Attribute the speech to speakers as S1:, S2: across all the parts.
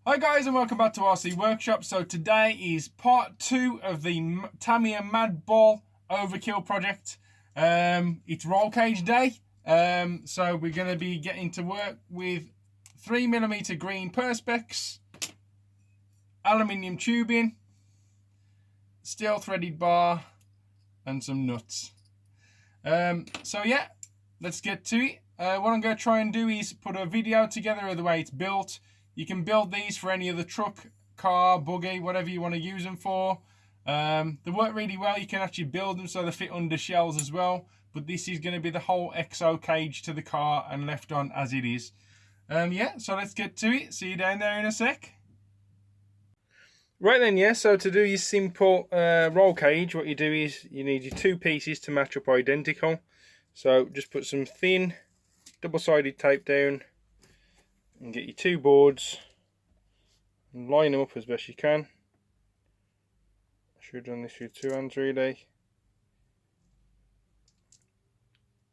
S1: Hi guys and welcome back to RC Workshop. So today is part 2 of the Tamiya Mad ball overkill project. It's roll cage day. So we're going to be getting to work with 3mm green perspex, aluminium tubing, steel threaded bar and some nuts. So yeah, let's get to it. What I'm going to try and do is put a video together of the way it's built. You can build these for any other truck, car, buggy, whatever you want to use them for. They work really well. You can actually build them so they fit under shells as well. But this is going to be the whole XO cage to the car and left on as it is. Yeah, so let's get to it. See you down there in a sec. Right then, yeah, so to do your simple roll cage, what you do is you need your two pieces to match up identical. So just put some thin double-sided tape down and get your two boards and line them up as best you can. I should have done this with two hands really.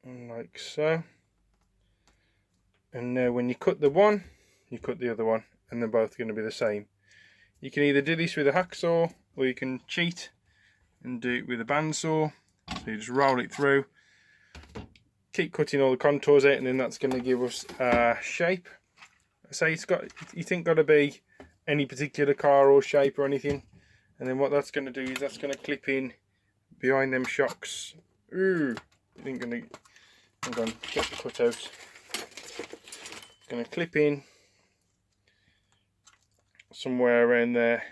S1: And like so. And now when you cut the one, you cut the other one, and they're both going to be the same. You can either do this with a hacksaw, or you can cheat and do it with a bandsaw. So you just roll it through, keep cutting all the contours out, and then that's going to give us a shape. So it ain't got to be any particular car or shape or anything. And then what that's going to do is that's going to clip in behind them shocks. Ooh, it ain't going to. Hang on, get the cutout. It's going to clip in somewhere around there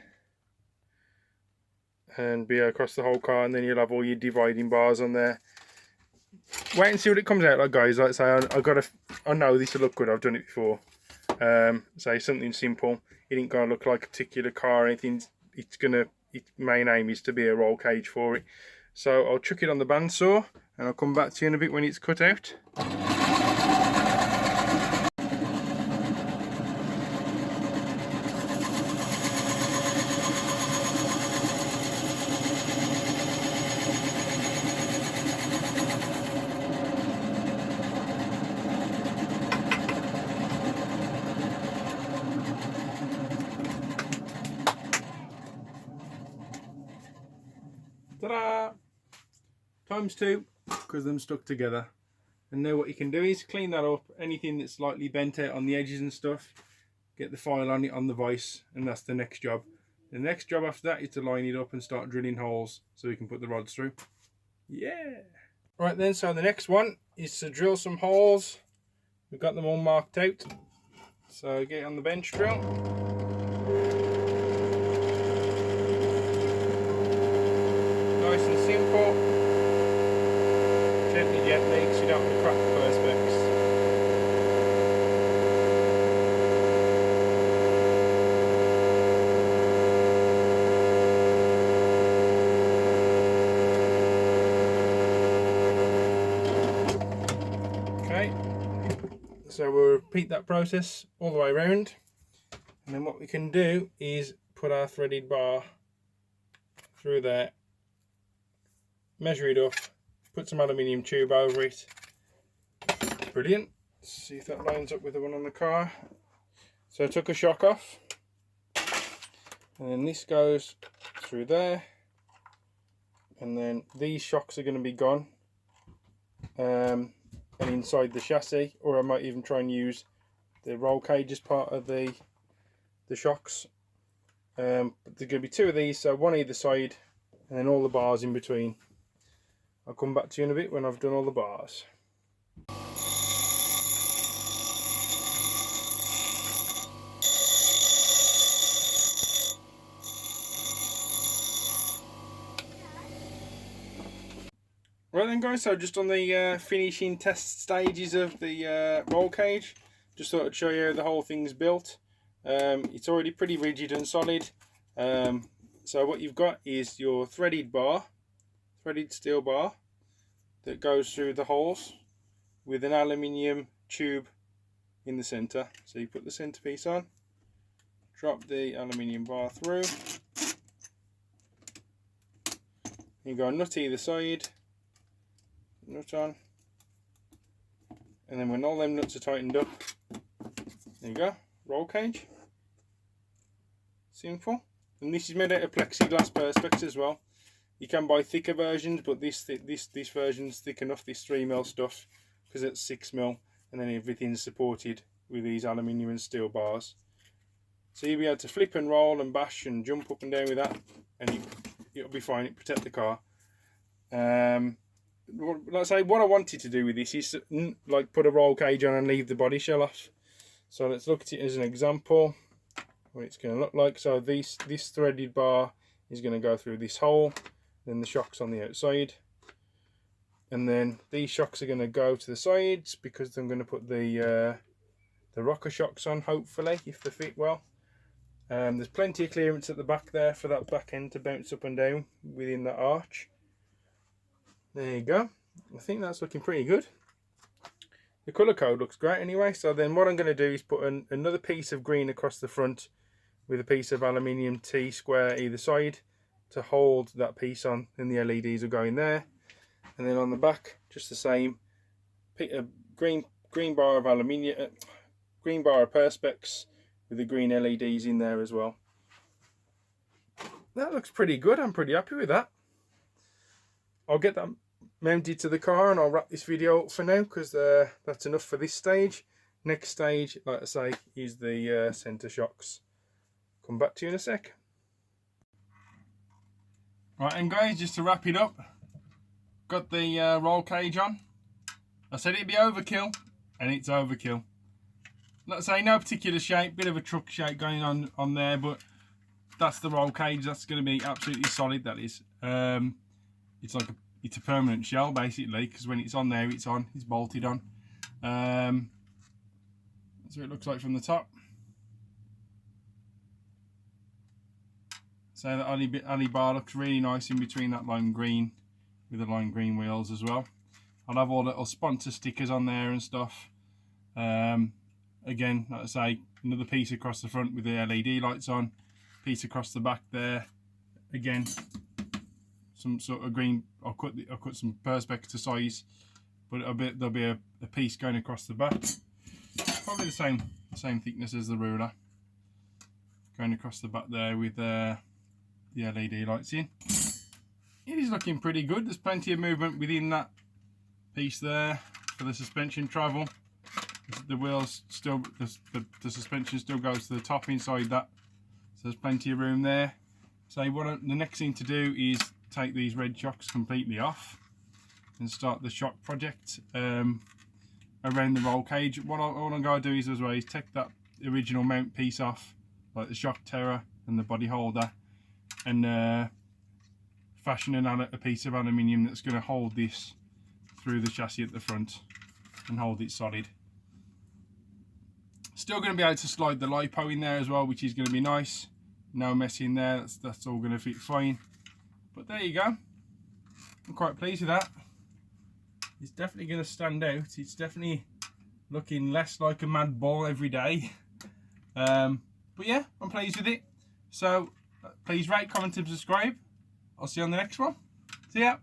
S1: and be across the whole car, and then you'll have all your dividing bars on there. Wait and see what it comes out like, guys. Like I say, I know this will look good. I've done it before. Say something simple. It ain't gonna look like a particular car or anything. Its main aim is to be a roll cage for it. So I'll chuck it on the bandsaw and I'll come back to you in a bit when it's cut out. Ta-da! ×2, because them stuck together. And now what you can do is clean that up. Anything that's slightly bent out on the edges and stuff, get the file on it on the vise, and that's the next job. The next job after that is to line it up and start drilling holes so we can put the rods through. Yeah! Right then, so the next one is to drill some holes. We've got them all marked out. So get on the bench drill. Nice and simple. Gently, because you don't want to crack the perspex. Okay, so we'll repeat that process all the way around, and then what we can do is put our threaded bar through there, measure it up, put some aluminium tube over it. Brilliant. Let's see if that lines up with the one on the car. So I took a shock off, and then this goes through there, and then these shocks are going to be gone and inside the chassis, or I might even try and use the roll cage as part of the shocks. But there's going to be two of these, so one either side, and then all the bars in between. I'll come back to you in a bit when I've done all the bars. Right then guys, so just on the finishing test stages of the roll cage, just thought I'd show you how the whole thing's built. It's already pretty rigid and solid. So what you've got is your threaded steel bar that goes through the holes with an aluminium tube in the center. So you put the centerpiece on, drop the aluminium bar through, you go nut either side, nut on, and then when all them nuts are tightened up, there you go, roll cage. Simple. And this is made out of plexiglass perspex as well. You can buy thicker versions, but this version's thick enough, this 3mm stuff, because it's 6mm, and then everything's supported with these aluminium and steel bars. So you'll be able to flip and roll and bash and jump up and down with that, and it'll be fine. It'll protect the car. Like I say, what I wanted to do with this is like put a roll cage on and leave the body shell off. So let's look at it as an example, what it's going to look like. So this threaded bar is going to go through this hole. Then the shocks on the outside, and then these shocks are going to go to the sides because I'm going to put the rocker shocks on, hopefully, if they fit well. There's plenty of clearance at the back there for that back end to bounce up and down within that arch. There you go. I think that's looking pretty good. The colour code looks great anyway. So then what I'm going to do is put another piece of green across the front with a piece of aluminium T square either side to hold that piece on, and the LEDs will go in there. And then on the back, just the same, a green bar of aluminium, green bar of perspex with the green LEDs in there as well. That looks pretty good. I'm pretty happy with that. I'll get that mounted to the car and I'll wrap this video up for now, because that's enough for this stage. Next stage, like I say, is the centre shocks. Come back to you in a sec. Right, and guys, just to wrap it up, got the roll cage on. I said it'd be overkill, and it's overkill. Let's say no particular shape, bit of a truck shape going on there, but that's the roll cage. That's going to be absolutely solid. That is. It's a permanent shell basically, because when it's on there, it's bolted on. That's what it looks like from the top. So the alley bar looks really nice in between that lime green with the lime green wheels as well. I'll have all the little sponsor stickers on there and stuff. Again, like I say, another piece across the front with the LED lights on, piece across the back there. Again, some sort of green. I'll cut some perspex to size, but there'll be a piece going across the back. Probably the same thickness as the ruler. Going across the back there with the LED lights in. It is looking pretty good. There's plenty of movement within that piece there for the suspension travel. The wheels still, the suspension still goes to the top inside that, so there's plenty of room there. So the next thing to do is take these red shocks completely off and start the shock project around the roll cage. What I'm going to do is as well is take that original mount piece off, like the shock terror and the body holder, and fashion a piece of aluminium that's going to hold this through the chassis at the front and hold it solid. Still going to be able to slide the lipo in there as well, which is going to be nice. No mess in there, that's all going to fit fine. But there you go. I'm quite pleased with that. It's definitely going to stand out. It's definitely looking less like a mad ball every day. But yeah, I'm pleased with it. So please rate, comment and subscribe. I'll see you on the next one. See ya.